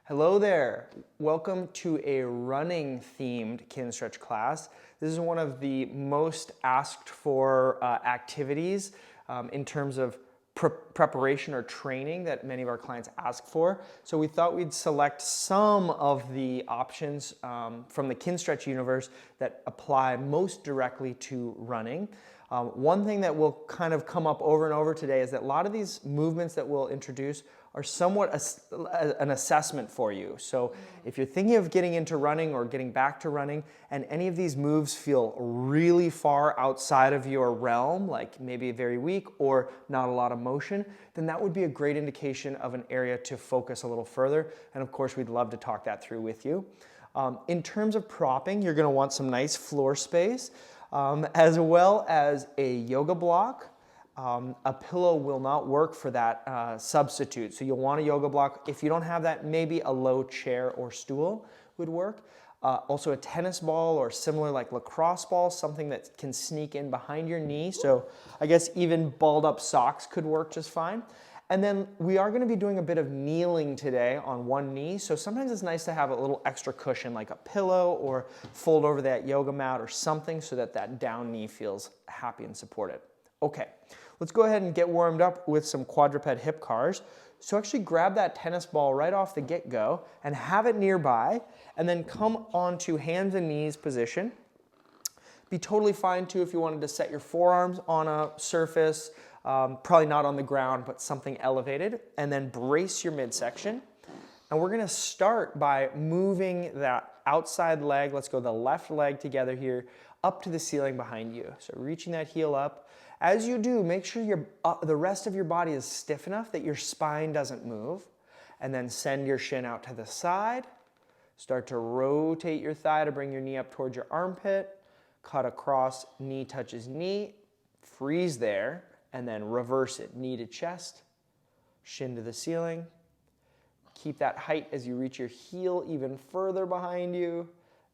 Hello there. Welcome to a running themed Kinstretch class. This is one of the most asked for activities in terms of preparation or training that many of our clients ask for. So we thought we'd select some of the options from the Kinstretch universe that apply most directly to running. One thing that will kind of come up over and over today is that a lot of these movements that we'll introduce are somewhat an assessment for you. So if you're thinking of getting into running or getting back to running and any of these moves feel really far outside of your realm, like maybe very weak or not a lot of motion, then that would be a great indication of an area to focus a little further. And of course, we'd love to talk that through with you. In terms of propping, you're gonna want some nice floor space, as well as a yoga block. A pillow will not work for that substitute. So you'll want a yoga block. If you don't have that, maybe a low chair or stool would work. Also a tennis ball or similar like lacrosse ball, something that can sneak in behind your knee. So I guess even balled up socks could work just fine. And then we are gonna be doing a bit of kneeling today on one knee. So sometimes it's nice to have a little extra cushion like a pillow or fold over that yoga mat or something so that that down knee feels happy and supported. Okay. Let's go ahead and get warmed up with some quadruped hip cars. So actually grab that tennis ball right off the get-go and have it nearby, and then come onto hands and knees position. Be totally fine too if you wanted to set your forearms on a surface, probably not on the ground, but something elevated, and then brace your midsection. And we're gonna start by moving that outside leg, let's go the left leg together here, up to the ceiling behind you. So reaching that heel up. As you do, make sure the rest of your body is stiff enough that your spine doesn't move. And then send your shin out to the side. Start to rotate your thigh to bring your knee up towards your armpit. Cut across, knee touches knee. Freeze there, and then reverse it. Knee to chest, shin to the ceiling. Keep that height as you reach your heel even further behind you.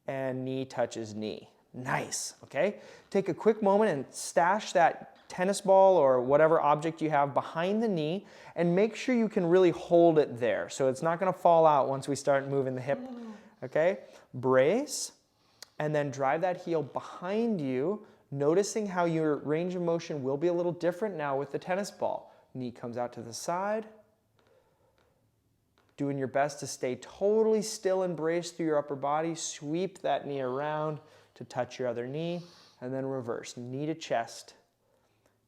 And knee touches knee. Nice, okay? Take a quick moment and stash that tennis ball or whatever object you have behind the knee and make sure you can really hold it there so it's not gonna fall out once we start moving the hip, okay? Brace, and then drive that heel behind you, noticing how your range of motion will be a little different now with the tennis ball. Knee comes out to the side. Doing your best to stay totally still and braced through your upper body. Sweep that knee around to touch your other knee, and then reverse. Knee to chest,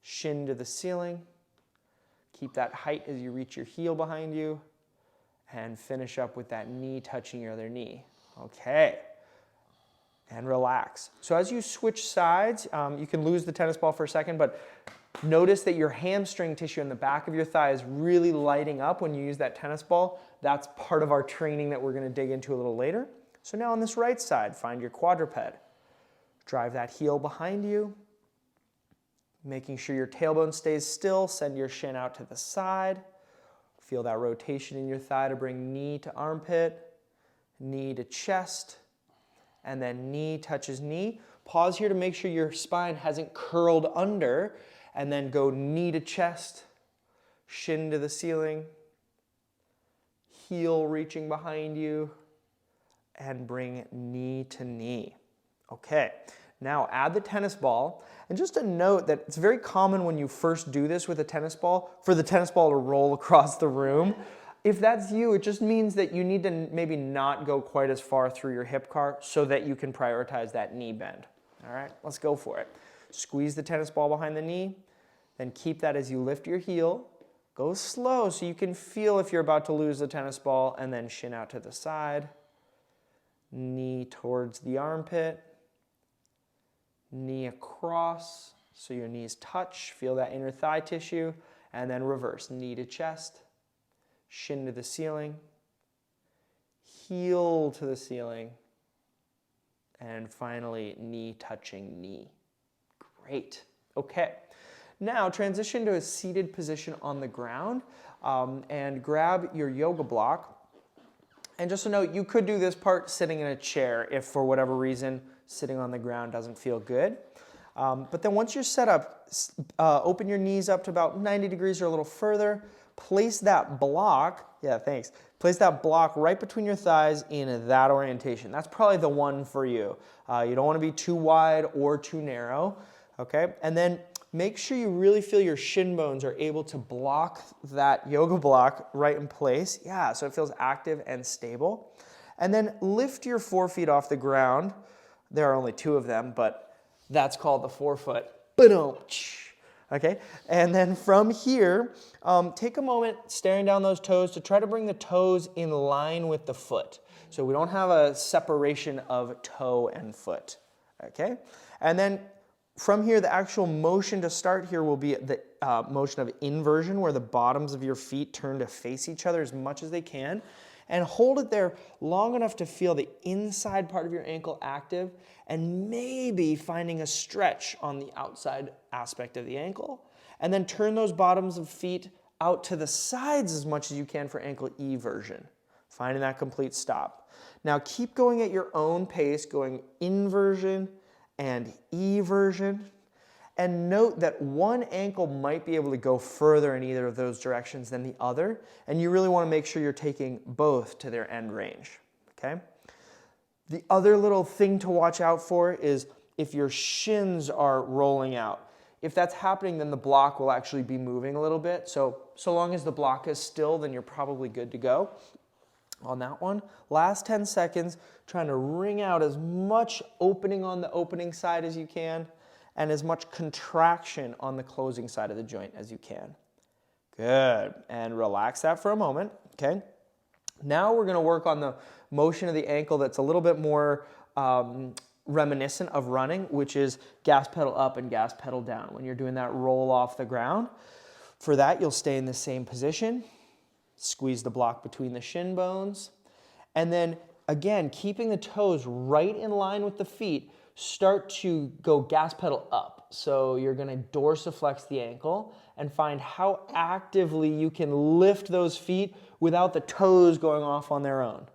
shin to the ceiling. Keep that height as you reach your heel behind you, and finish up with that knee touching your other knee. Okay, and relax. So as you switch sides, you can lose the tennis ball for a second, but notice that your hamstring tissue in the back of your thigh is really lighting up when you use that tennis ball. That's part of our training that we're gonna dig into a little later. So now on this right side, find your quadruped. Drive that heel behind you, making sure your tailbone stays still. Send your shin out to the side. Feel that rotation in your thigh to bring knee to armpit, knee to chest, and then knee touches knee. Pause here to make sure your spine hasn't curled under, and then go knee to chest, shin to the ceiling, heel reaching behind you, and bring knee to knee. Okay, now add the tennis ball, and just a note that it's very common when you first do this with a tennis ball for the tennis ball to roll across the room. If that's you, it just means that you need to maybe not go quite as far through your hip car so that you can prioritize that knee bend. All right, let's go for it. Squeeze the tennis ball behind the knee, then keep that as you lift your heel. Go slow so you can feel if you're about to lose the tennis ball, and then shin out to the side. Knee towards the armpit. Knee across so your knees touch. Feel that inner thigh tissue. And then reverse. Knee to chest. Shin to the ceiling. Heel to the ceiling. And finally, knee touching knee. Great. Okay. Now transition to a seated position on the ground and grab your yoga block. And just a note, you could do this part sitting in a chair if for whatever reason sitting on the ground doesn't feel good. But then once you're set up, open your knees up to about 90 degrees or a little further. Place that block Yeah, thanks. Place that block right between your thighs in that orientation. That's probably the one for you. You don't want to be too wide or too narrow, okay? And then make sure you really feel your shin bones are able to block that yoga block right in place. Yeah, so it feels active and stable. And then lift your forefeet off the ground. There are only 2 of them, but that's called the forefoot. Ba-dum. Okay, and then from here, take a moment staring down those toes to try to bring the toes in line with the foot. So we don't have a separation of toe and foot, okay? And then from here, the actual motion to start here will be the motion of inversion, where the bottoms of your feet turn to face each other as much as they can. And hold it there long enough to feel the inside part of your ankle active, and maybe finding a stretch on the outside aspect of the ankle. And then turn those bottoms of feet out to the sides as much as you can for ankle eversion, finding that complete stop. Now keep going at your own pace, going inversion and eversion. And note that one ankle might be able to go further in either of those directions than the other, and you really want to make sure you're taking both to their end range, okay? The other little thing to watch out for is if your shins are rolling out. If that's happening, then the block will actually be moving a little bit. So long as the block is still, then you're probably good to go on that one. Last 10 seconds, trying to wring out as much opening on the opening side as you can, and as much contraction on the closing side of the joint as you can. Good, and relax that for a moment, okay? Now we're gonna work on the motion of the ankle that's a little bit more reminiscent of running, which is gas pedal up and gas pedal down when you're doing that roll off the ground. For that, you'll stay in the same position, squeeze the block between the shin bones, and then again, keeping the toes right in line with the feet, start to go gas pedal up. So you're gonna dorsiflex the ankle and find how actively you can lift those feet without the toes going off on their own.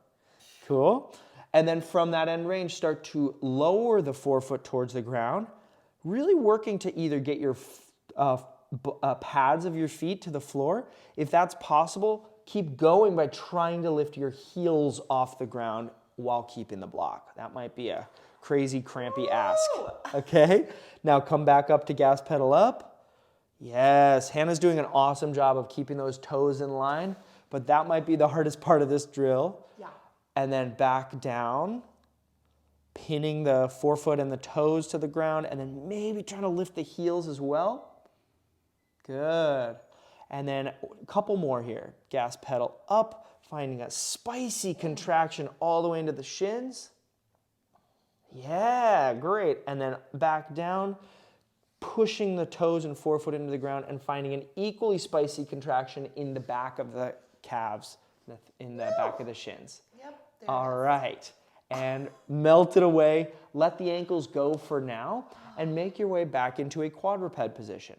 Cool? And then from that end range, start to lower the forefoot towards the ground, really working to either get your pads of your feet to the floor. If that's possible, keep going by trying to lift your heels off the ground while keeping the block. That might be a crazy, crampy ask, okay? Now come back up to gas pedal up. Yes, Hannah's doing an awesome job of keeping those toes in line, but that might be the hardest part of this drill. Yeah. And then back down, pinning the forefoot and the toes to the ground, and then maybe trying to lift the heels as well. Good. And then a couple more here. Gas pedal up, finding a spicy contraction all the way into the shins. Yeah, great. And then back down, pushing the toes and forefoot into the ground and finding an equally spicy contraction in the back of the calves, in the back of the shins. Yep. All right. And melt it away. Let the ankles go for now and make your way back into a quadruped position.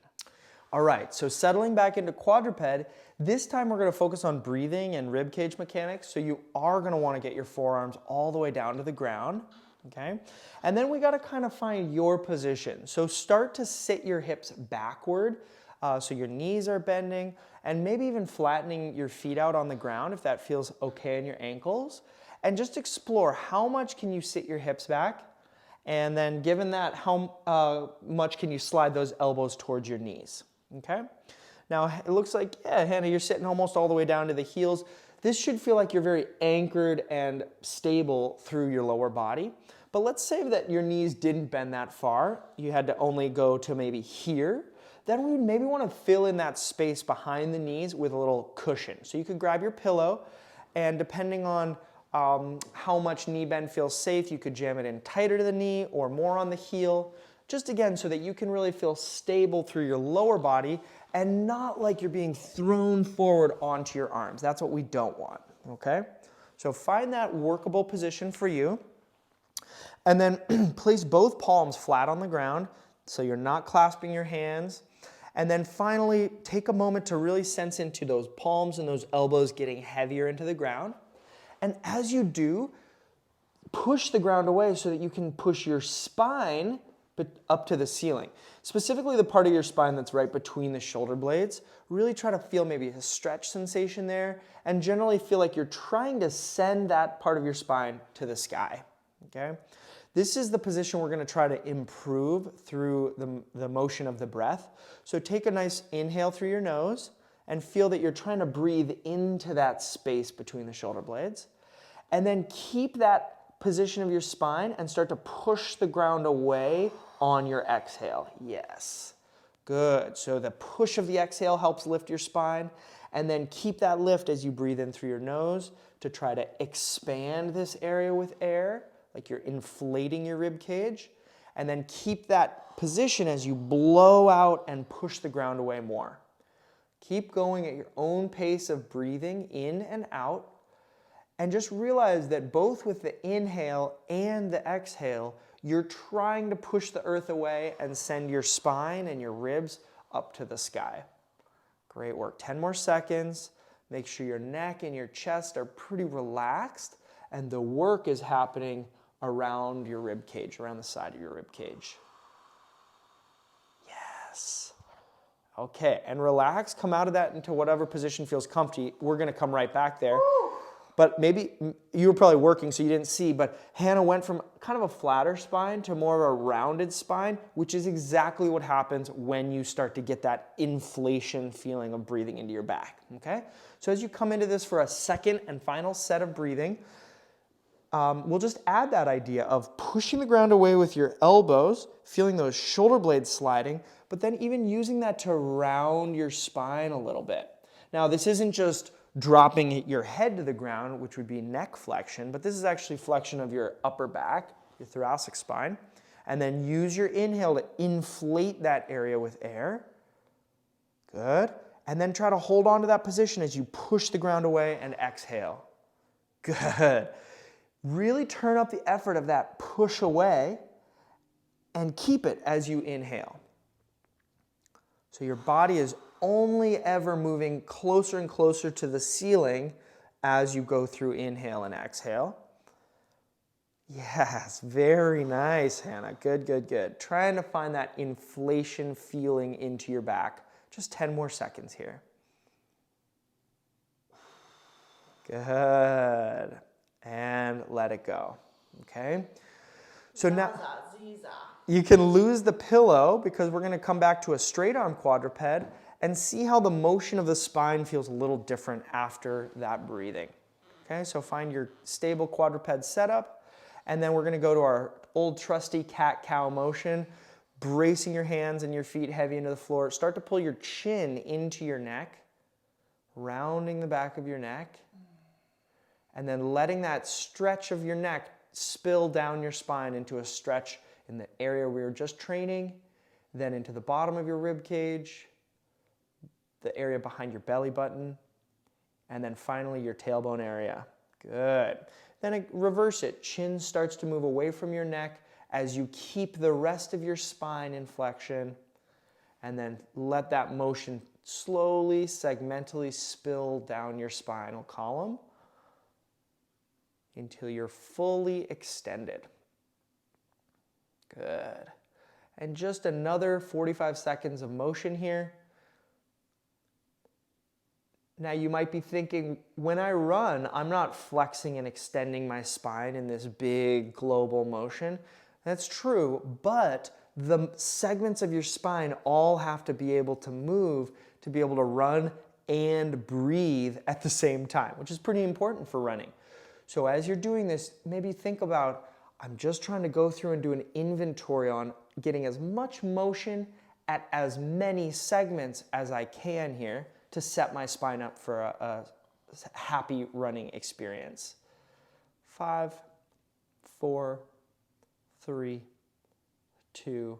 All right, so settling back into quadruped, this time we're gonna focus on breathing and rib cage mechanics, so you are gonna wanna get your forearms all the way down to the ground, okay? And then we gotta kind of find your position. So start to sit your hips backward, so your knees are bending, and maybe even flattening your feet out on the ground if that feels okay in your ankles. And just explore how much can you sit your hips back, and then given that, how much can you slide those elbows towards your knees. Okay, now it looks like, yeah, Hannah, you're sitting almost all the way down to the heels. This should feel like you're very anchored and stable through your lower body. But let's say that your knees didn't bend that far. You had to only go to maybe here. Then we would maybe want to fill in that space behind the knees with a little cushion. So you could grab your pillow, and depending on how much knee bend feels safe, you could jam it in tighter to the knee or more on the heel. Just again, so that you can really feel stable through your lower body and not like you're being thrown forward onto your arms. That's what we don't want, okay? So find that workable position for you. And then place both palms flat on the ground so you're not clasping your hands. And then finally, take a moment to really sense into those palms and those elbows getting heavier into the ground. And as you do, push the ground away so that you can push your spine up to the ceiling. Specifically the part of your spine that's right between the shoulder blades. Really try to feel maybe a stretch sensation there, and generally feel like you're trying to send that part of your spine to the sky, okay? This is the position we're going to try to improve through the motion of the breath. So take a nice inhale through your nose and feel that you're trying to breathe into that space between the shoulder blades. And then keep that position of your spine and start to push the ground away on your exhale. Yes. Good. So the push of the exhale helps lift your spine. And then keep that lift as you breathe in through your nose to try to expand this area with air, like you're inflating your rib cage, and then keep that position as you blow out and push the ground away more. Keep going at your own pace of breathing in and out, and just realize that both with the inhale and the exhale, you're trying to push the earth away and send your spine and your ribs up to the sky. Great work. 10 more seconds. Make sure your neck and your chest are pretty relaxed, and the work is happening around your rib cage, around the side of your rib cage. Yes. Okay, and relax. Come out of that into whatever position feels comfy. We're going to come right back there. But maybe you were probably working so you didn't see, but Hannah went from kind of a flatter spine to more of a rounded spine, which is exactly what happens when you start to get that inflation feeling of breathing into your back, okay? So as you come into this for a second and final set of breathing, we'll just add that idea of pushing the ground away with your elbows, feeling those shoulder blades sliding, but then even using that to round your spine a little bit. Now, this isn't just dropping your head to the ground, which would be neck flexion, but this is actually flexion of your upper back, your thoracic spine, and then use your inhale to inflate that area with air. Good. And then try to hold on to that position as you push the ground away and exhale. Good. Really turn up the effort of that push away and keep it as you inhale. So your body is only ever moving closer and closer to the ceiling as you go through inhale and exhale. Yes, very nice, Hannah. Good, good, good. Trying to find that inflation feeling into your back. Just 10 more seconds here. Good. And let it go. Okay? So now you can lose the pillow because we're going to come back to a straight arm quadruped and see how the motion of the spine feels a little different after that breathing. Okay, so find your stable quadruped setup, and then we're going to go to our old trusty cat-cow motion, bracing your hands and your feet heavy into the floor. Start to pull your chin into your neck, rounding the back of your neck, and then letting that stretch of your neck spill down your spine into a stretch in the area we were just training, then into the bottom of your rib cage, the area behind your belly button, and then finally your tailbone area. Good. Then reverse it. Chin starts to move away from your neck as you keep the rest of your spine in flexion, and then let that motion slowly, segmentally spill down your spinal column until you're fully extended. Good. And just another 45 seconds of motion here. Now you might be thinking, when I run, I'm not flexing and extending my spine in this big global motion. That's true, but the segments of your spine all have to be able to move to be able to run and breathe at the same time, which is pretty important for running. So as you're doing this, maybe think about, I'm just trying to go through and do an inventory on getting as much motion at as many segments as I can here to set my spine up for a happy running experience. 5, 4, 3, 2,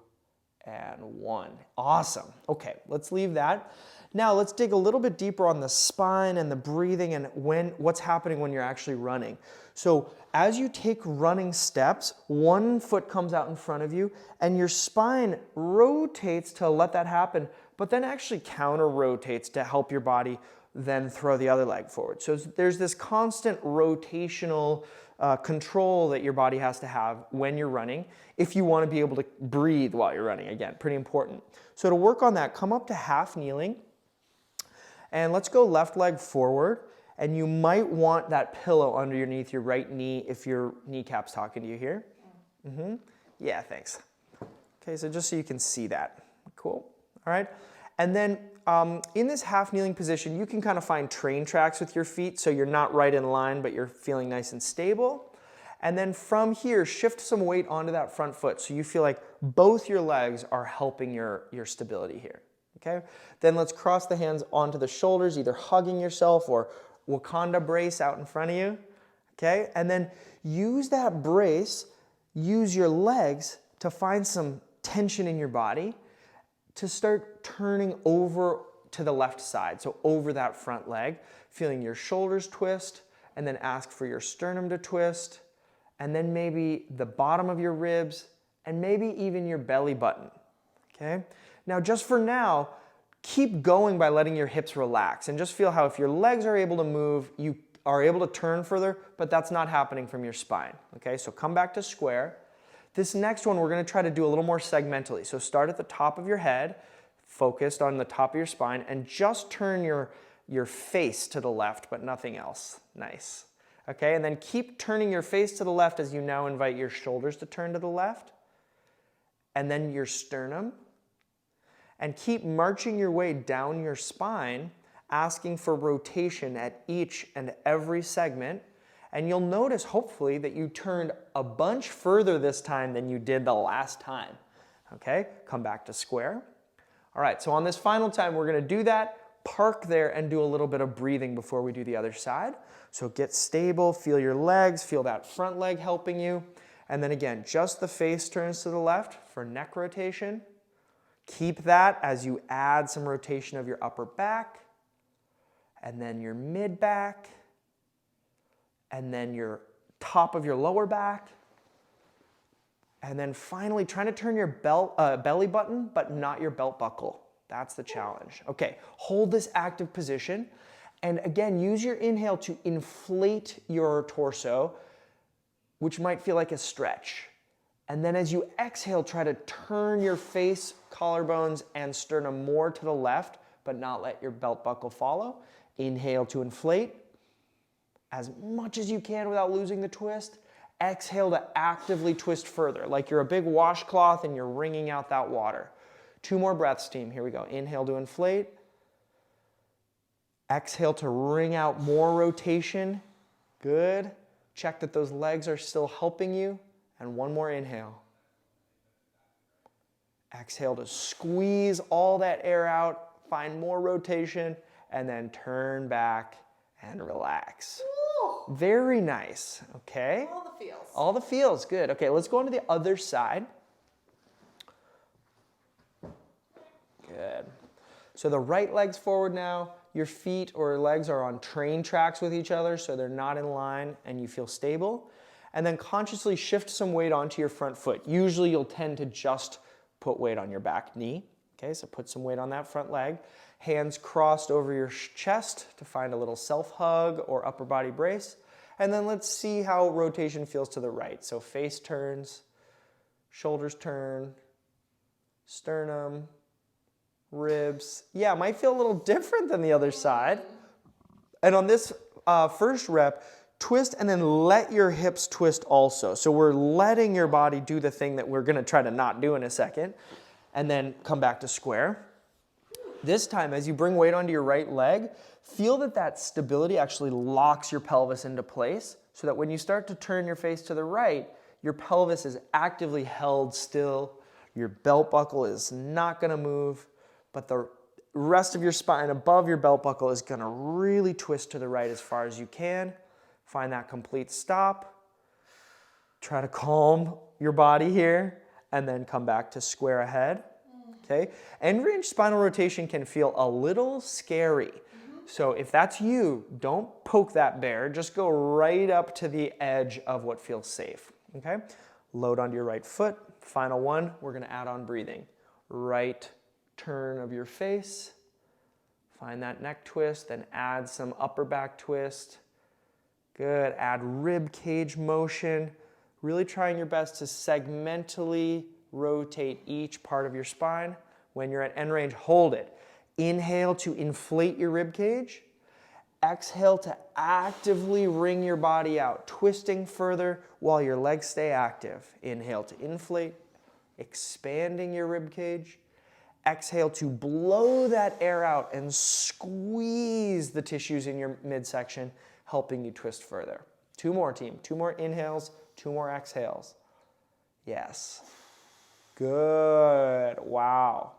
and 1. Awesome. Okay, let's leave that. Now let's dig a little bit deeper on the spine and the breathing and what's happening when you're actually running. So as you take running steps, one foot comes out in front of you and your spine rotates to let that happen, but then actually counter rotates to help your body then throw the other leg forward. So there's this constant rotational control that your body has to have when you're running if you want to be able to breathe while you're running. Again, pretty important. So to work on that, come up to half kneeling, and let's go left leg forward. And you might want that pillow underneath your right knee if your kneecap's talking to you here. Mm-hmm. Yeah, thanks. Okay, so just so you can see that. Cool. All right. And then in this half kneeling position, you can kind of find train tracks with your feet so you're not right in line, but you're feeling nice and stable. And then from here, shift some weight onto that front foot so you feel like both your legs are helping your stability here. Okay. Then let's cross the hands onto the shoulders, either hugging yourself or Wakanda brace out in front of you, okay? And then use that brace, use your legs to find some tension in your body to start turning over to the left side, so over that front leg, feeling your shoulders twist, and then ask for your sternum to twist, and then maybe the bottom of your ribs, and maybe even your belly button, okay? Now, just for now, keep going by letting your hips relax and just feel how if your legs are able to move, you are able to turn further, but that's not happening from your spine, okay? So come back to square. This next one, we're gonna try to do a little more segmentally. So start at the top of your head, focused on the top of your spine, and just turn your face to the left, but nothing else. Nice, okay? And then keep turning your face to the left as you now invite your shoulders to turn to the left, and then your sternum. And keep marching your way down your spine, asking for rotation at each and every segment. And you'll notice, hopefully, that you turned a bunch further this time than you did the last time. Okay, come back to square. All right, so on this final time, we're gonna do that, park there, and do a little bit of breathing before we do the other side. So get stable, feel your legs, feel that front leg helping you. And then again, just the face turns to the left for neck rotation. Keep that as you add some rotation of your upper back, and then your mid back, and then your top of your lower back, and then finally trying to turn your belly button, but not your belt buckle. That's the challenge. Okay, hold this active position, and again, use your inhale to inflate your torso, which might feel like a stretch. And then as you exhale, try to turn your face, collarbones, and sternum more to the left, but not let your belt buckle follow. Inhale to inflate as much as you can without losing the twist. Exhale to actively twist further, like you're a big washcloth and you're wringing out that water. 2 more breaths, team. Here we go. Inhale to inflate. Exhale to wring out more rotation. Good. Check that those legs are still helping you. And 1 more inhale. Exhale to squeeze all that air out, find more rotation, and then turn back and relax. Ooh. Very nice, okay? All the feels. All the feels, good. Okay, let's go on to the other side. Good. So the right leg's forward now. Your feet or legs are on train tracks with each other, so they're not in line and you feel stable. And then consciously shift some weight onto your front foot. Usually you'll tend to just put weight on your back knee. Okay, so put some weight on that front leg. Hands crossed over your chest to find a little self-hug or upper body brace. And then let's see how rotation feels to the right. So face turns, shoulders turn, sternum, ribs. Yeah, it might feel a little different than the other side. And on this first rep, twist and then let your hips twist also. So we're letting your body do the thing that we're gonna try to not do in a second, and then come back to square. This time, as you bring weight onto your right leg, feel that that stability actually locks your pelvis into place so that when you start to turn your face to the right, your pelvis is actively held still, your belt buckle is not gonna move, but the rest of your spine above your belt buckle is gonna really twist to the right as far as you can. Find that complete stop. Try to calm your body here and then come back to square ahead. Okay? End range spinal rotation can feel a little scary. So if that's you, don't poke that bear. Just go right up to the edge of what feels safe. Okay? Load onto your right foot. Final one, we're going to add on breathing. Right turn of your face. Find that neck twist, then add some upper back twist. Good, add rib cage motion. Really trying your best to segmentally rotate each part of your spine. When you're at end range, hold it. Inhale to inflate your rib cage. Exhale to actively wring your body out, twisting further while your legs stay active. Inhale to inflate, expanding your rib cage. Exhale to blow that air out and squeeze the tissues in your midsection, helping you twist further. Two more, team. Two more inhales, two more exhales. Yes. Good. Wow.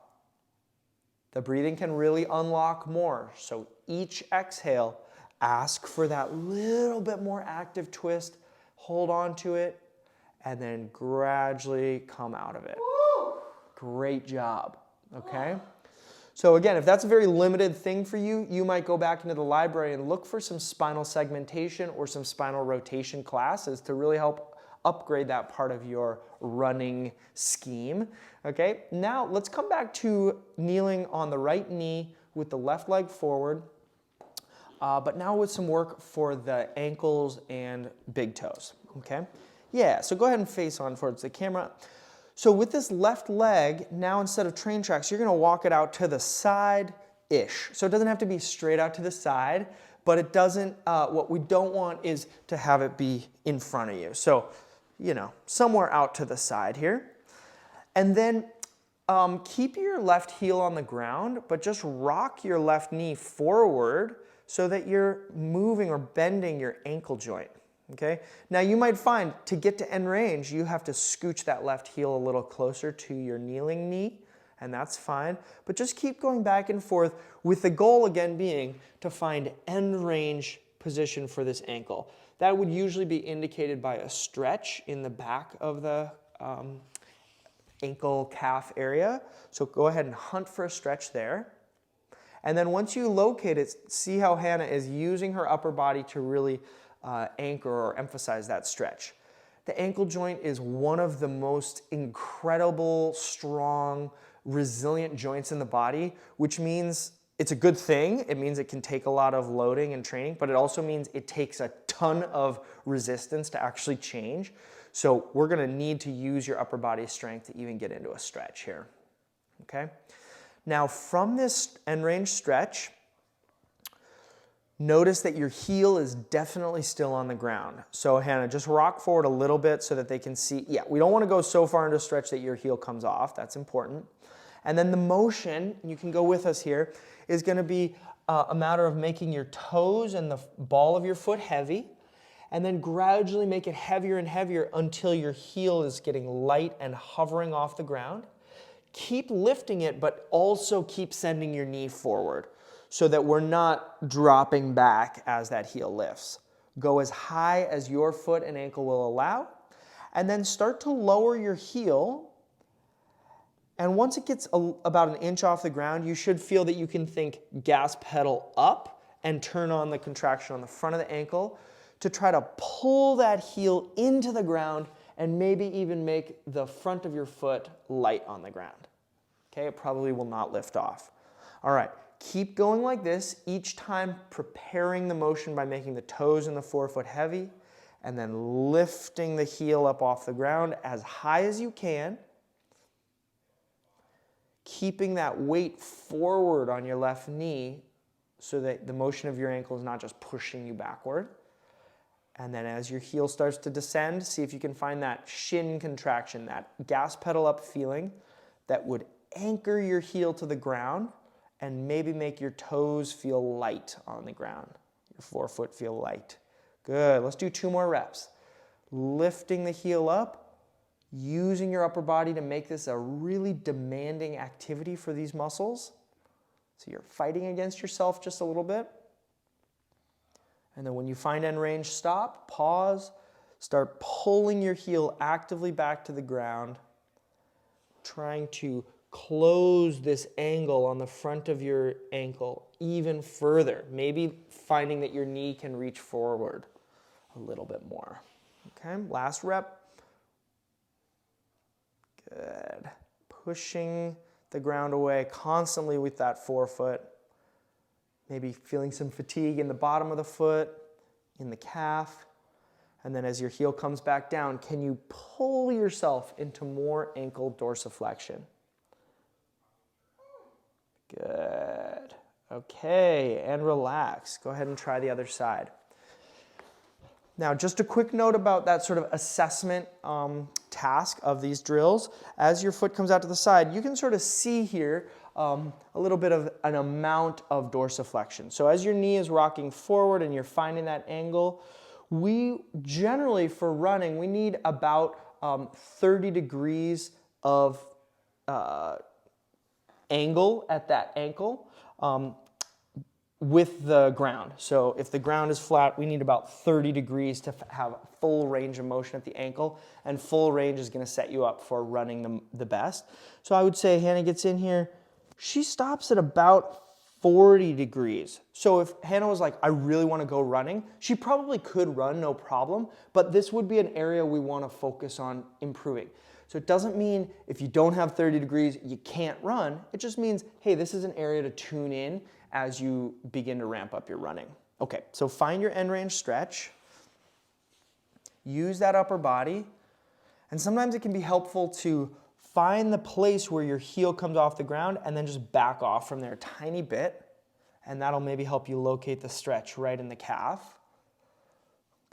The breathing can really unlock more. So each exhale, ask for that little bit more active twist, hold on to it, and then gradually come out of it. Woo! Great job, okay? So again, if that's a very limited thing for you, you might go back into the library and look for some spinal segmentation or some spinal rotation classes to really help upgrade that part of your running scheme. Okay, now let's come back to kneeling on the right knee with the left leg forward, but now with some work for the ankles and big toes. Okay, yeah, so go ahead and face on towards the camera. So with this left leg, now instead of train tracks, you're gonna walk it out to the side-ish. So it doesn't have to be straight out to the side, but it doesn't, what we don't want is to have it be in front of you. So, you know, somewhere out to the side here. And then keep your left heel on the ground, but just rock your left knee forward so that you're moving or bending your ankle joint. Okay? Now you might find to get to end range, you have to scooch that left heel a little closer to your kneeling knee, and that's fine. But just keep going back and forth with the goal again being to find end range position for this ankle. That would usually be indicated by a stretch in the back of the ankle calf area. So go ahead and hunt for a stretch there. And then once you locate it, see how Hannah is using her upper body to really anchor or emphasize that stretch. The ankle joint is one of the most incredible, strong, resilient joints in the body, which means it's a good thing. It means it can take a lot of loading and training, but it also means it takes a ton of resistance to actually change. So we're gonna need to use your upper body strength to even get into a stretch here, okay? Now from this end range stretch, notice that your heel is definitely still on the ground. So Hannah, just rock forward a little bit so that they can see. Yeah, we don't want to go so far into a stretch that your heel comes off. That's important. And then the motion, you can go with us here, is going to be a matter of making your toes and the ball of your foot heavy, and then gradually make it heavier and heavier until your heel is getting light and hovering off the ground. Keep lifting it, but also keep sending your knee forward, so that we're not dropping back as that heel lifts. Go as high as your foot and ankle will allow, and then start to lower your heel. And once it gets about an inch off the ground, you should feel that you can think gas pedal up and turn on the contraction on the front of the ankle to try to pull that heel into the ground and maybe even make the front of your foot light on the ground. Okay, it probably will not lift off. All right. Keep going like this, each time preparing the motion by making the toes and the forefoot heavy, and then lifting the heel up off the ground as high as you can, keeping that weight forward on your left knee so that the motion of your ankle is not just pushing you backward. And then as your heel starts to descend, see if you can find that shin contraction, that gas pedal up feeling that would anchor your heel to the ground and maybe make your toes feel light on the ground, your forefoot feel light. Good, let's do 2 more reps. Lifting the heel up, using your upper body to make this a really demanding activity for these muscles. So you're fighting against yourself just a little bit. And then when you find end range, stop, pause, start pulling your heel actively back to the ground, trying to close this angle on the front of your ankle even further. Maybe finding that your knee can reach forward a little bit more. Okay, last rep. Good. Pushing the ground away constantly with that forefoot. maybe feeling some fatigue in the bottom of the foot, in the calf. And then as your heel comes back down, can you pull yourself into more ankle dorsiflexion? Good. Okay, and relax. Go ahead and try the other side. Now, just a quick note about that sort of assessment task of these drills. As your foot comes out to the side, you can sort of see here a little bit of an amount of dorsiflexion. So as your knee is rocking forward and you're finding that angle, we generally, for running, we need about 30 degrees of angle at that ankle with the ground. So if the ground is flat, we need about 30 degrees to have full range of motion at the ankle, and full range is going to set you up for running the best. So I would say Hannah gets in here, she stops at about 40 degrees. So if Hannah was like, I really want to go running, she probably could run, no problem, but this would be an area we want to focus on improving. So it doesn't mean if you don't have 30 degrees, you can't run. It just means, hey, this is an area to tune in as you begin to ramp up your running. Okay, so find your end range stretch. Use that upper body. And sometimes it can be helpful to find the place where your heel comes off the ground and then just back off from there a tiny bit. And that'll maybe help you locate the stretch right in the calf.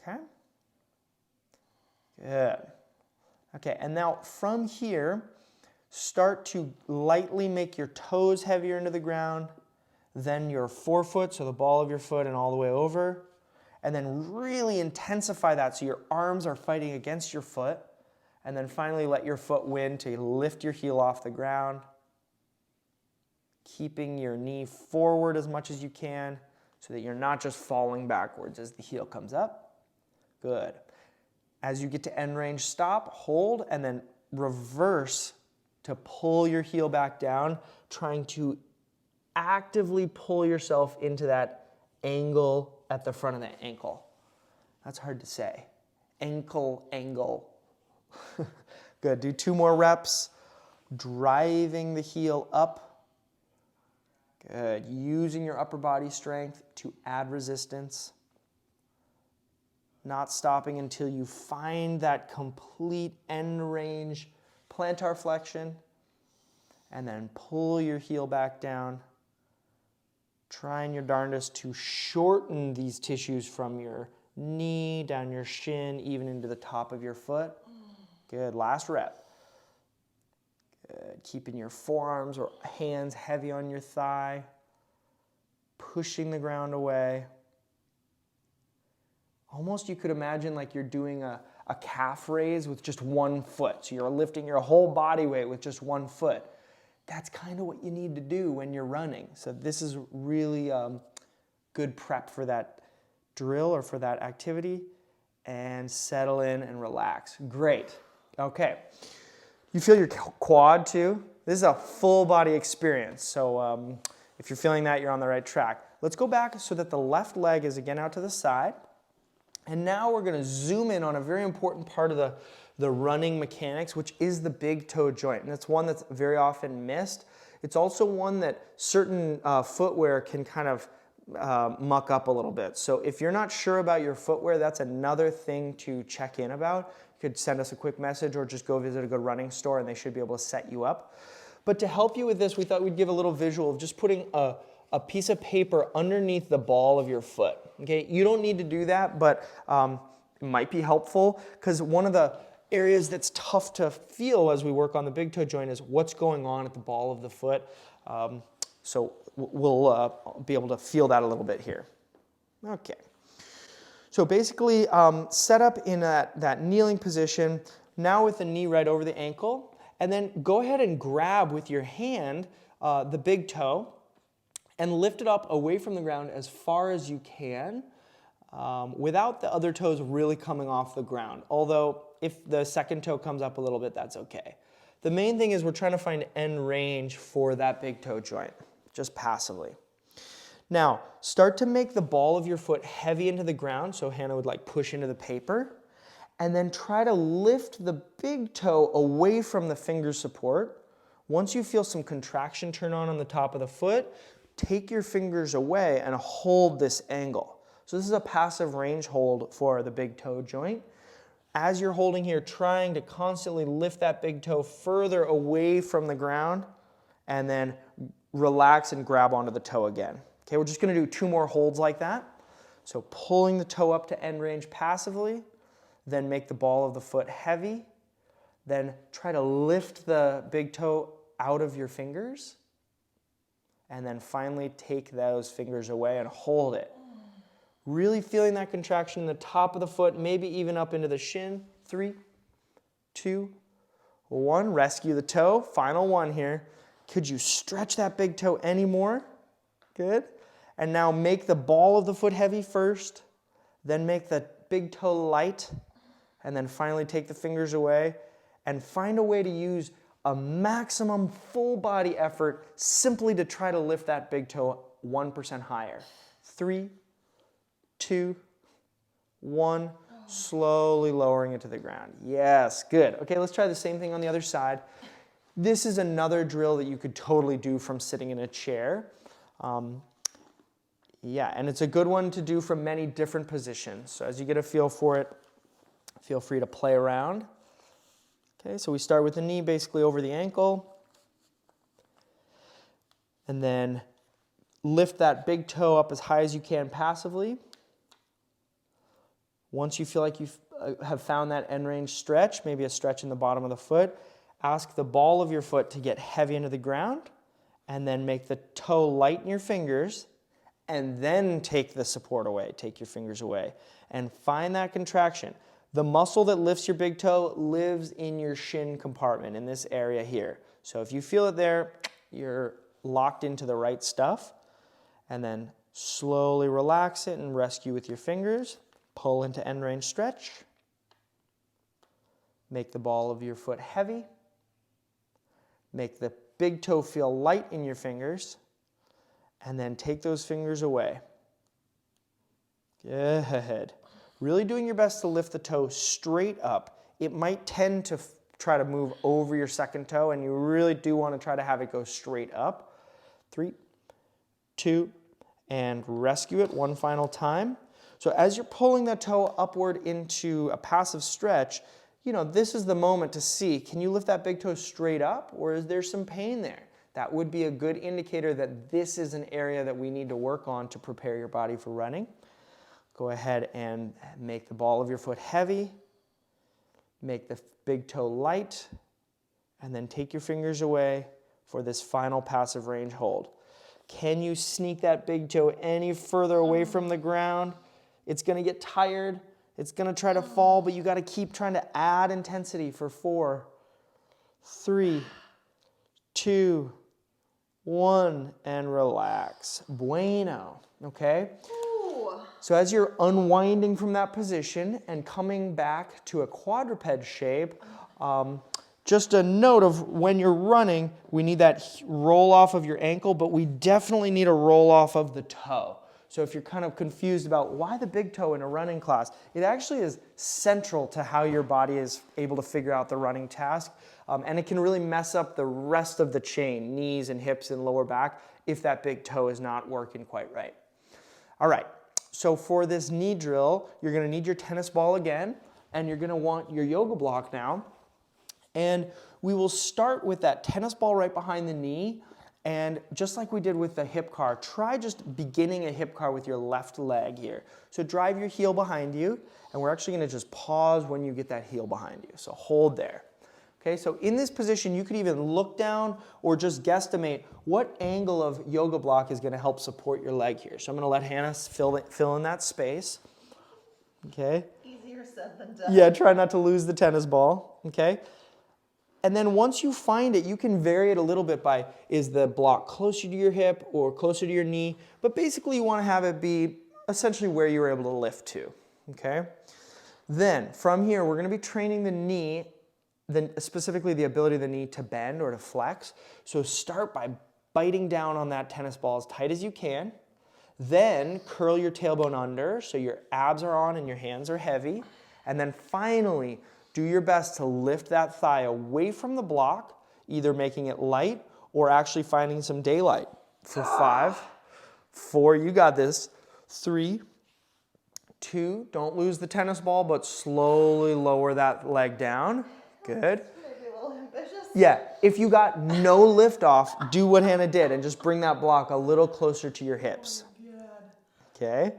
Okay? Good. Okay, and now from here, start to lightly make your toes heavier into the ground, then your forefoot, so the ball of your foot and all the way over, and then really intensify that so your arms are fighting against your foot, and then finally let your foot win to lift your heel off the ground, keeping your knee forward as much as you can so that you're not just falling backwards as the heel comes up. Good. As you get to end range, stop, hold, and then reverse to pull your heel back down, trying to actively pull yourself into that angle at the front of the ankle. That's hard to say. Ankle, angle. Good. Do 2 more reps. Driving the heel up. Good. Using your upper body strength to add resistance. Not stopping until you find that complete end range plantar flexion. And then pull your heel back down. Trying your darndest to shorten these tissues from your knee, down your shin, even into the top of your foot. Good. Last rep. Good. Keeping your forearms or hands heavy on your thigh. Pushing the ground away. Almost you could imagine like you're doing a calf raise with just one foot. So you're lifting your whole body weight with just one foot. That's kind of what you need to do when you're running. So this is really good prep for that drill or for that activity. And settle in and relax. Great. Okay. You feel your quad too? This is a full body experience. So if you're feeling that, you're on the right track. Let's go back so that the left leg is again out to the side. And now we're going to zoom in on a very important part of the running mechanics, which is the big toe joint. And it's one that's very often missed. It's also one that certain footwear can kind of muck up a little bit. So if you're not sure about your footwear, that's another thing to check in about. You could send us a quick message or just go visit a good running store and they should be able to set you up. But to help you with this, we thought we'd give a little visual of just putting a piece of paper underneath the ball of your foot. Okay, you don't need to do that, but it might be helpful because one of the areas that's tough to feel as we work on the big toe joint is what's going on at the ball of the foot. So we'll be able to feel that a little bit here. Okay. So basically set up in that kneeling position, now with the knee right over the ankle, and then go ahead and grab with your hand the big toe and lift it up away from the ground as far as you can without the other toes really coming off the ground. Although if the second toe comes up a little bit, that's okay. The main thing is we're trying to find end range for that big toe joint, just passively. Now, start to make the ball of your foot heavy into the ground, so Hannah would like push into the paper, and then try to lift the big toe away from the finger support. Once you feel some contraction turn on the top of the foot, take your fingers away and hold this angle. So this is a passive range hold for the big toe joint. As you're holding here, trying to constantly lift that big toe further away from the ground and then relax and grab onto the toe again. Okay, we're just going to do 2 more holds like that. So pulling the toe up to end range passively, then make the ball of the foot heavy, then try to lift the big toe out of your fingers, and then finally take those fingers away and hold it. Really feeling that contraction in the top of the foot, maybe even up into the shin. 3, 2, 1. Rescue the toe. Final one here. Could you stretch that big toe any more? Good. And now make the ball of the foot heavy first, then make the big toe light, and then finally take the fingers away and find a way to use a maximum full body effort simply to try to lift that big toe 1% higher. 3, 2, 1, slowly lowering it to the ground. Yes, good. Okay, let's try the same thing on the other side. This is another drill that you could totally do from sitting in a chair. Yeah, and it's a good one to do from many different positions. So as you get a feel for it, feel free to play around. Okay, so we start with the knee basically over the ankle. And then lift that big toe up as high as you can passively. Once you feel like you have found that end range stretch, maybe a stretch in the bottom of the foot, ask the ball of your foot to get heavy into the ground, and then make the toe light in your fingers, and then take the support away, take your fingers away, and find that contraction. The muscle that lifts your big toe lives in your shin compartment, in this area here. So if you feel it there, you're locked into the right stuff, and then slowly relax it and rescue with your fingers. Pull into end range stretch. Make the ball of your foot heavy. Make the big toe feel light in your fingers. And then take those fingers away. Good. Really doing your best to lift the toe straight up. It might tend to try to move over your second toe, and you really do want to try to have it go straight up. 3, 2, and rescue it one final time. So as you're pulling that toe upward into a passive stretch, you know, this is the moment to see, can you lift that big toe straight up, or is there some pain there? That would be a good indicator that this is an area that we need to work on to prepare your body for running. Go ahead and make the ball of your foot heavy, make the big toe light, and then take your fingers away for this final passive range hold. Can you sneak that big toe any further away from the ground? It's going to get tired. It's going to try to fall, but you got to keep trying to add intensity for 4, 3, 2, 1, and relax. Bueno, okay? Ooh. So as you're unwinding from that position and coming back to a quadruped shape, just a note of when you're running, we need that roll off of your ankle, but we definitely need a roll off of the toe. So if you're kind of confused about why the big toe in a running class, it actually is central to how your body is able to figure out the running task. And it can really mess up the rest of the chain, knees and hips and lower back, if that big toe is not working quite right. All right, so for this knee drill, you're going to need your tennis ball again, and you're going to want your yoga block now. And we will start with that tennis ball right behind the knee. And just like we did with the hip car, try just beginning a hip car with your left leg here. So drive your heel behind you, and we're actually going to just pause when you get that heel behind you. So hold there. Okay, so in this position, you could even look down or just guesstimate what angle of yoga block is going to help support your leg here. So I'm going to let Hannah fill in that space. Okay. Easier said than done. Yeah, try not to lose the tennis ball. Okay. And then once you find it, you can vary it a little bit by, is the block closer to your hip or closer to your knee? But basically you want to have it be essentially where you were able to lift to, okay? Then from here, we're going to be training the knee, specifically the ability of the knee to bend or to flex. So start by biting down on that tennis ball as tight as you can. Then curl your tailbone under so your abs are on and your hands are heavy. And then finally, do your best to lift that thigh away from the block, either making it light or actually finding some daylight. for 5, 4, you got this, 3, 2, don't lose the tennis ball, but slowly lower that leg down. Good. Maybe a little ambitious. Yeah, if you got no lift off, do what Hannah did and just bring that block a little closer to your hips. Okay.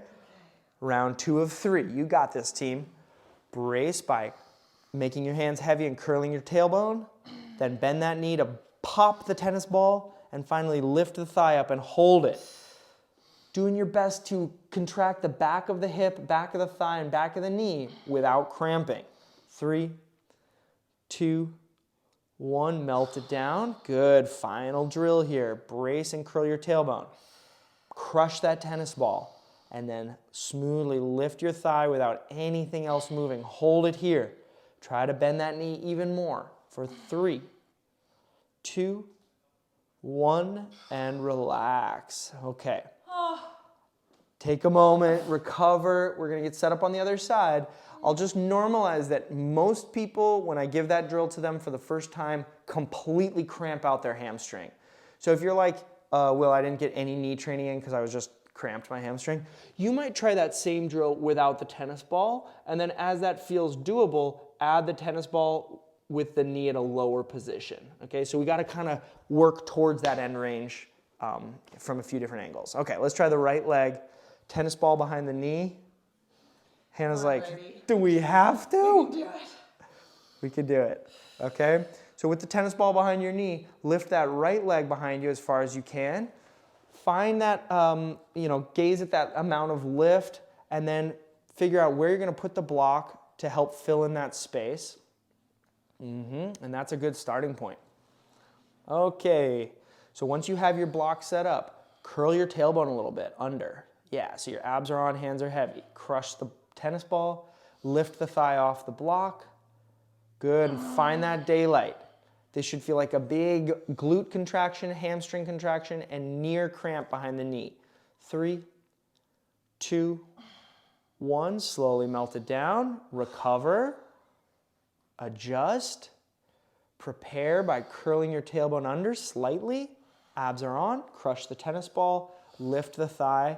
Round 2 of 3. You got this, team. Brace by making your hands heavy and curling your tailbone. Then bend that knee to pop the tennis ball. And finally lift the thigh up and hold it. Doing your best to contract the back of the hip, back of the thigh, and back of the knee without cramping. 3, 2, 1. Melt it down. Good. Final drill here. Brace and curl your tailbone. Crush that tennis ball. And then smoothly lift your thigh without anything else moving. Hold it here. Try to bend that knee even more for 3, 2, 1, and relax. Okay. Take a moment, recover. We're going to get set up on the other side. I'll just normalize that most people, when I give that drill to them for the first time, completely cramp out their hamstring. So if you're like, Will, I didn't get any knee training in because I was just cramped my hamstring, you might try that same drill without the tennis ball, and then as that feels doable, add the tennis ball with the knee at a lower position. Okay, so we got to kind of work towards that end range from a few different angles. Okay, let's try the right leg. Tennis ball behind the knee. Hannah's like, ready. do we have to? We can do it. We could do it. Okay, so with the tennis ball behind your knee, lift that right leg behind you as far as you can. Find that, gaze at that amount of lift, and then figure out where you're going to put the block to help fill in that space. And that's a good starting point. Okay, so once you have your block set up, curl your tailbone a little bit under. Yeah, so your abs are on, hands are heavy. Crush the tennis ball, lift the thigh off the block. Good, and find that daylight. This should feel like a big glute contraction, hamstring contraction, and near cramp behind the knee. 3, 2, 1. Slowly melt it down. Recover. Adjust. Prepare by curling your tailbone under slightly. Abs are on. Crush the tennis ball. Lift the thigh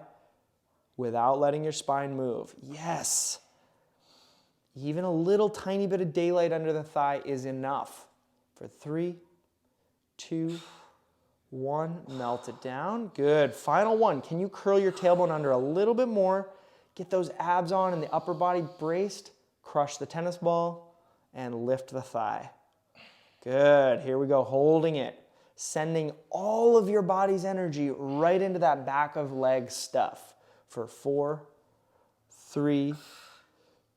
without letting your spine move. Yes. Even a little tiny bit of daylight under the thigh is enough. For 3, 2, 1, melt it down. Good. Final one. Can you curl your tailbone under a little bit more? Get those abs on and the upper body braced. Crush the tennis ball and lift the thigh. Good. Here we go. Holding it. Sending all of your body's energy right into that back of leg stuff. For 4, 3,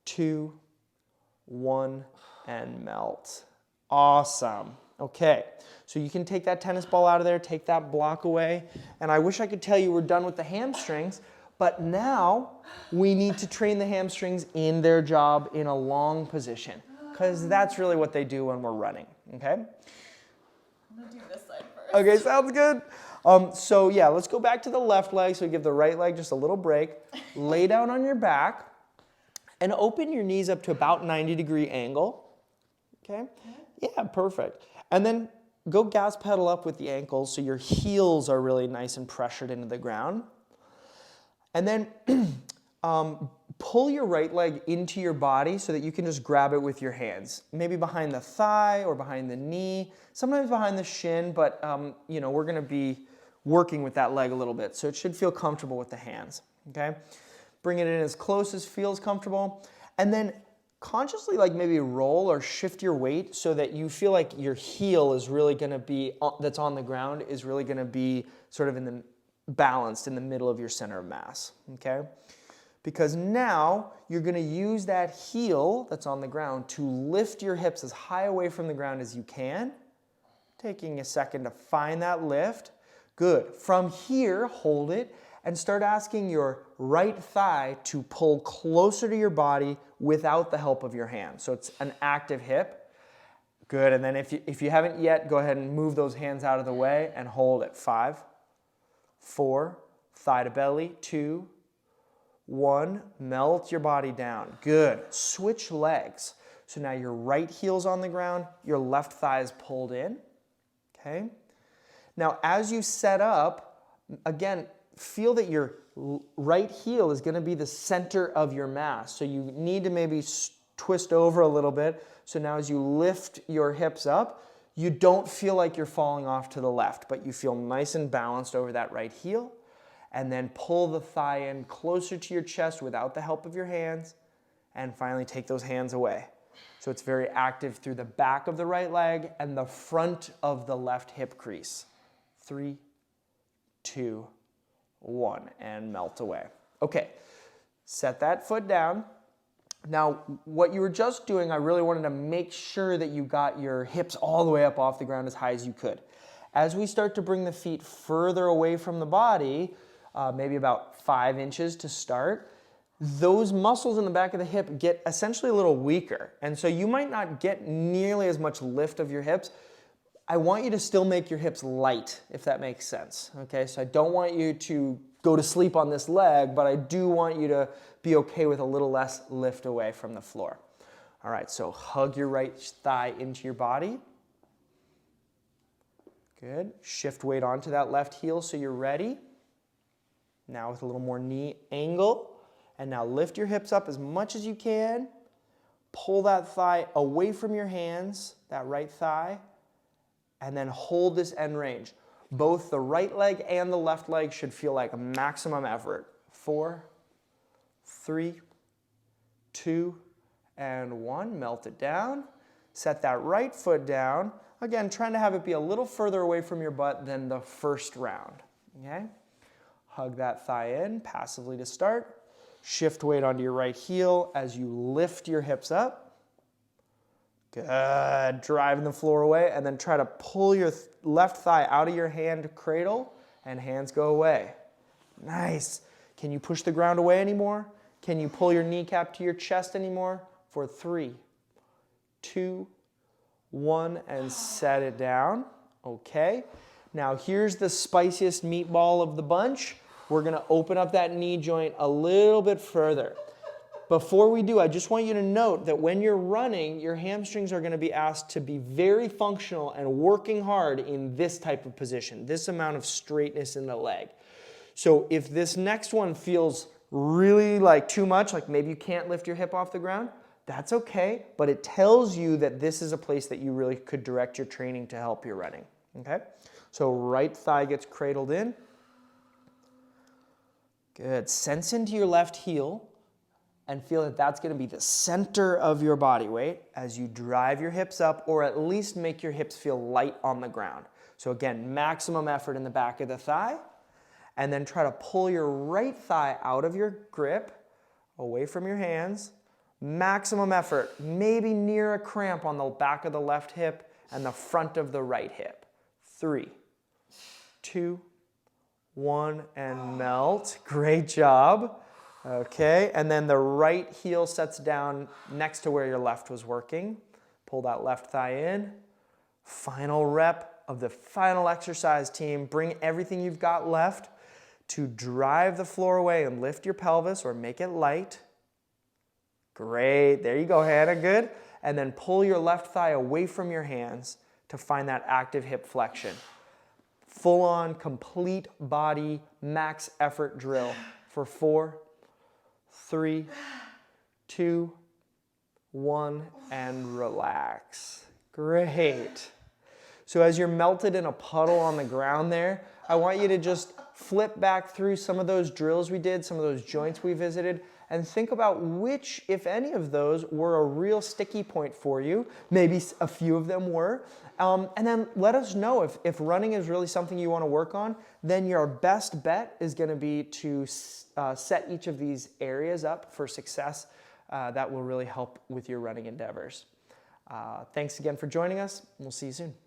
2, 1, and melt. Awesome. Okay, so you can take that tennis ball out of there, take that block away, and I wish I could tell you we're done with the hamstrings, but now we need to train the hamstrings in their job in a long position, because that's really what they do when we're running, okay? I'm going to do this side first. Okay, sounds good. So yeah, let's go back to the left leg, so give the right leg just a little break. Lay down on your back, and open your knees up to about 90-degree angle, okay? Yeah, perfect. And then go gas pedal up with the ankles so your heels are really nice and pressured into the ground. And then pull your right leg into your body so that you can just grab it with your hands. Maybe behind the thigh or behind the knee, sometimes behind the shin, but we're going to be working with that leg a little bit. So it should feel comfortable with the hands, okay? Bring it in as close as feels comfortable. And then consciously maybe roll or shift your weight so that you feel like your heel is really going to be, that's on the ground, is really going to be sort of balanced in the middle of your center of mass, okay? Because now you're going to use that heel that's on the ground to lift your hips as high away from the ground as you can, taking a second to find that lift. Good. From here, hold it and start asking your right thigh to pull closer to your body without the help of your hand. So it's an active hip. Good, and then if you haven't yet, go ahead and move those hands out of the way and hold it. 5, 4, thigh to belly, 2, 1, melt your body down. Good, switch legs. So now your right heel's on the ground, your left thigh is pulled in, okay? Now as you set up, Again, feel that your right heel is going to be the center of your mass. So you need to maybe twist over a little bit. So now as you lift your hips up, you don't feel like you're falling off to the left, but you feel nice and balanced over that right heel. And then pull the thigh in closer to your chest without the help of your hands. And finally take those hands away. So it's very active through the back of the right leg and the front of the left hip crease. 3, 2, 1, and melt away. Okay, set that foot down. Now, what you were just doing, I really wanted to make sure that you got your hips all the way up off the ground as high as you could. As we start to bring the feet further away from the body, maybe about 5 inches to start, those muscles in the back of the hip get essentially a little weaker. And so you might not get nearly as much lift of your hips. I want you to still make your hips light, if that makes sense. Okay, so I don't want you to go to sleep on this leg, but I do want you to be okay with a little less lift away from the floor. All right, so hug your right thigh into your body. Good. Shift weight onto that left heel so you're ready. Now with a little more knee angle. And now lift your hips up as much as you can. Pull that thigh away from your hands, that right thigh, and then hold this end range. Both the right leg and the left leg should feel like a maximum effort. 4, 3, 2, and 1. Melt it down. Set that right foot down. Again, trying to have it be a little further away from your butt than the first round. Okay? Hug that thigh in passively to start. Shift weight onto your right heel as you lift your hips up. Good. Driving the floor away, and then try to pull your left thigh out of your hand cradle, and hands go away. Nice. Can you push the ground away anymore? Can you pull your kneecap to your chest anymore? For 3, 2, 1, and set it down. Okay. Now here's the spiciest meatball of the bunch. We're going to open up that knee joint a little bit further. Before we do, I just want you to note that when you're running, your hamstrings are going to be asked to be very functional and working hard in this type of position, this amount of straightness in the leg. So if this next one feels really like too much, like maybe you can't lift your hip off the ground, that's okay, but it tells you that this is a place that you really could direct your training to help your running. Okay? So right thigh gets cradled in. Good. Sense into your left heel and feel that that's going to be the center of your body weight as you drive your hips up, or at least make your hips feel light on the ground. So again, maximum effort in the back of the thigh, and then try to pull your right thigh out of your grip, away from your hands. Maximum effort, maybe near a cramp on the back of the left hip and the front of the right hip. 3, 2, 1, and melt. Great job. Okay, and then the right heel sets down next to where your left was working. Pull that left thigh in. Final rep of the final exercise, team. Bring everything you've got left to drive the floor away and lift your pelvis or make it light. Great, there you go, Hannah, good. And then pull your left thigh away from your hands to find that active hip flexion. Full-on, complete body, max effort drill for 4, 3, 2, 1, and relax. Great. So as you're melted in a puddle on the ground there, I want you to just flip back through some of those drills we did, some of those joints we visited, and think about which, if any of those, were a real sticky point for you. Maybe a few of them were. And then let us know if running is really something you want to work on, then your best bet is going to be to set each of these areas up for success. That will really help with your running endeavors. Thanks again for joining us. We'll see you soon.